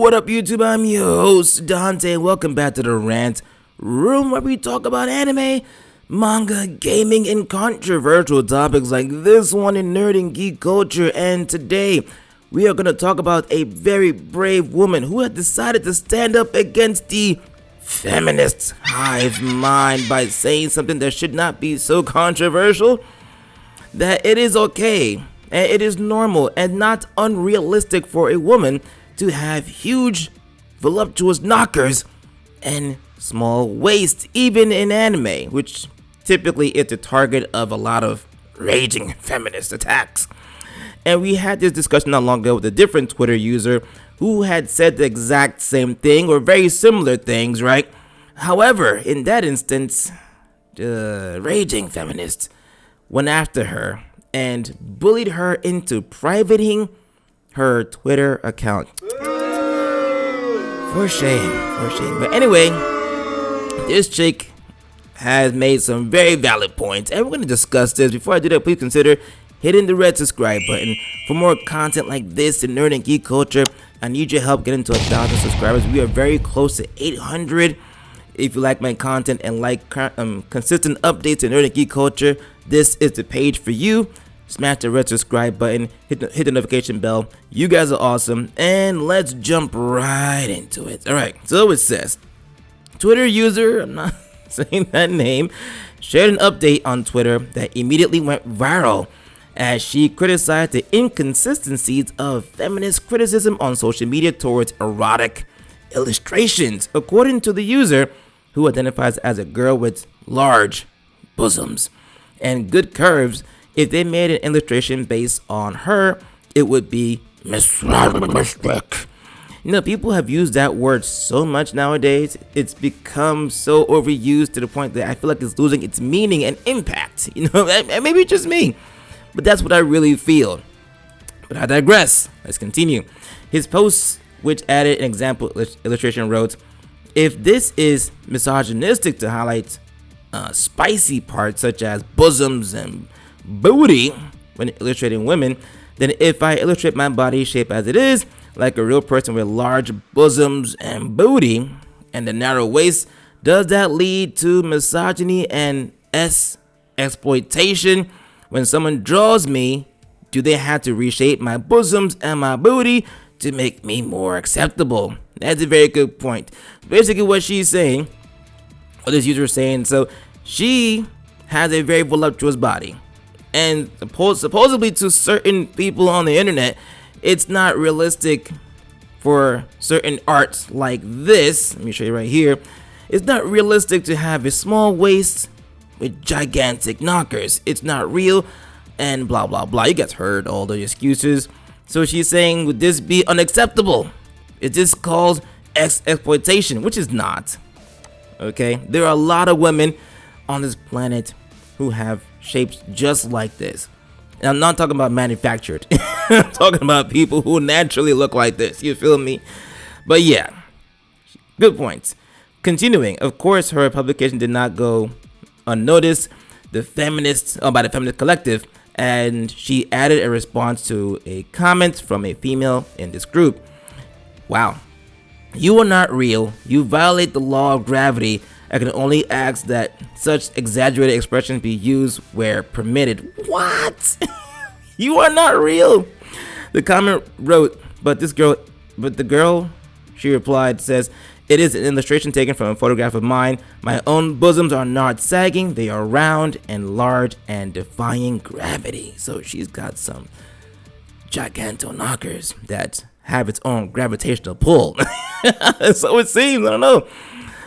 What up, YouTube? I'm your host, Dante, and welcome back to the Rant Room, where we talk about anime, manga, gaming, and controversial topics like this one in nerd and geek culture. And today, we are going to talk about a very brave woman who had decided to stand up against the feminist hive mind by saying something that should not be so controversial, that it is okay and it is normal and not unrealistic for a woman to have huge, voluptuous knockers and small waists, even in anime, which typically is the target of a lot of raging feminist attacks. And we had this discussion not long ago with a different Twitter user who had said the exact same thing or very similar things, right? However, in that instance, the raging feminist went after her and bullied her into privating her Twitter account. For shame. But anyway, this chick has made some very valid points, and we're going to discuss this. Before I do that, please consider hitting the red subscribe button for more content like this in nerd and geek culture. I need your help getting to 1,000 subscribers. We are very close to 800. If you like my content and like consistent updates in nerd and geek culture, this is the page for you. Smash the red subscribe button, hit the notification bell. You guys are awesome, and let's jump right into it. Alright, so it says, Twitter user, I'm not saying that name, shared an update on Twitter that immediately went viral as she criticized the inconsistencies of feminist criticism on social media towards erotic illustrations. According to the user, who identifies as a girl with large bosoms and good curves, if they made an illustration based on her, it would be misogynistic. You know, people have used that word so much nowadays, it's become so overused to the point that I feel like it's losing its meaning and impact. You know, and maybe it's just me, but that's what I really feel. But I digress. Let's continue. His post, which added an example illustration, wrote, "If this is misogynistic to highlight spicy parts such as bosoms and booty when illustrating women, then if I illustrate my body shape as it is, like a real person with large bosoms and booty and a narrow waist, does that lead to misogyny and exploitation? When someone draws me, do they have to reshape my bosoms and my booty to make me more acceptable?" That's a very good point. Basically what she's saying, or this user is saying, so she has a very voluptuous body, and supposedly to certain people on the internet, it's not realistic for certain arts like this. Let me show you right here. It's not realistic to have a small waist with gigantic knockers. It's not real, and blah blah blah. You guys heard all the excuses. So she's saying, would this be unacceptable? Is this called exploitation? Which is not. Okay, there are a lot of women on this planet who have shapes just like this. And I'm not talking about manufactured. I'm talking about people who naturally look like this. You feel me? But yeah, good points. Continuing, of course, her publication did not go unnoticed by the Feminist Collective, and she added a response to a comment from a female in this group. "Wow, you are not real. You violate the law of gravity. I can only ask that such exaggerated expressions be used where permitted." What? You are not real. The comment wrote, but the girl, she replied, says, "It is an illustration taken from a photograph of mine. My own bosoms are not sagging. They are round and large and defying gravity." So she's got some giganto knockers that have its own gravitational pull. So it seems. I don't know.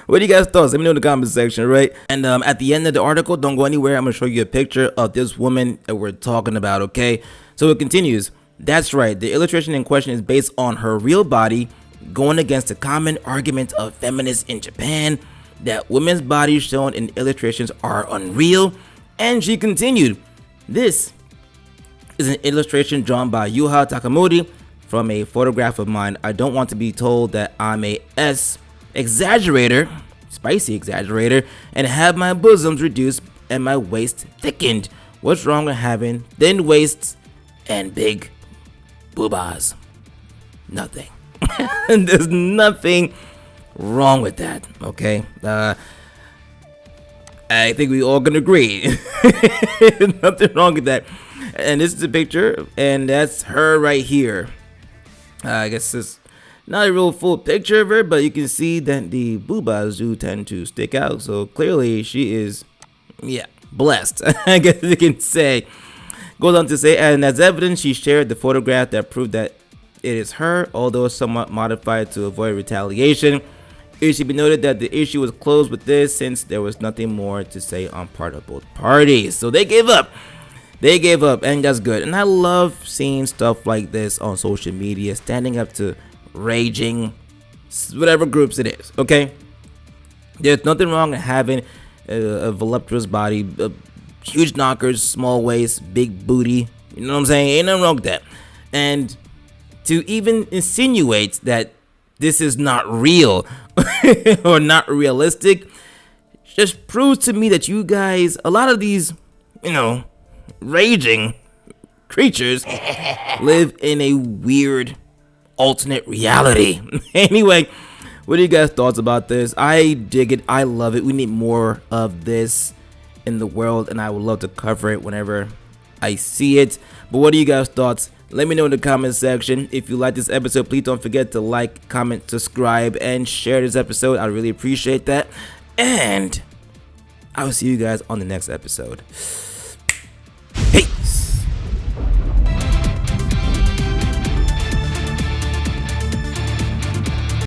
What do you guys thoughts? Let me know in the comment section, right? And at the end of the article, don't go anywhere. I'm going to show you a picture of this woman that we're talking about, okay? So it continues. That's right. The illustration in question is based on her real body, going against the common argument of feminists in Japan that women's bodies shown in illustrations are unreal. And she continued, "This is an illustration drawn by Yuha Takamori from a photograph of mine. I don't want to be told that I'm a exaggerator, spicy exaggerator, and have my bosoms reduced and my waist thickened. What's wrong with having thin waists and big boobas? Nothing." And there's nothing wrong with that, okay? I think we all can agree. Nothing wrong with that. And this is the picture, and that's her right here. I guess it's not a real full picture of her, but you can see that the boobas do tend to stick out. So clearly she is, blessed, I guess you can say. Goes on to say, and as evidence, she shared the photograph that proved that it is her, although somewhat modified to avoid retaliation. It should be noted that the issue was closed with this since there was nothing more to say on part of both parties. So they gave up. They gave up, and that's good. And I love seeing stuff like this on social media, standing up to raging, whatever groups it is, okay? There's nothing wrong with having a voluptuous body, huge knockers, small waist, big booty. You know what I'm saying? Ain't nothing wrong with that. And to even insinuate that this is not real or not realistic just proves to me that you guys, a lot of these, raging creatures live in a weird alternate reality. Anyway, what are you guys' thoughts about this? I dig it. I love it. We need more of this in the world, and I would love to cover it whenever I see it. But what are you guys' thoughts? Let me know in the comment section. If you like this episode, please don't forget to like, comment, subscribe, and share this episode. I really appreciate that. And I will see you guys on the next episode.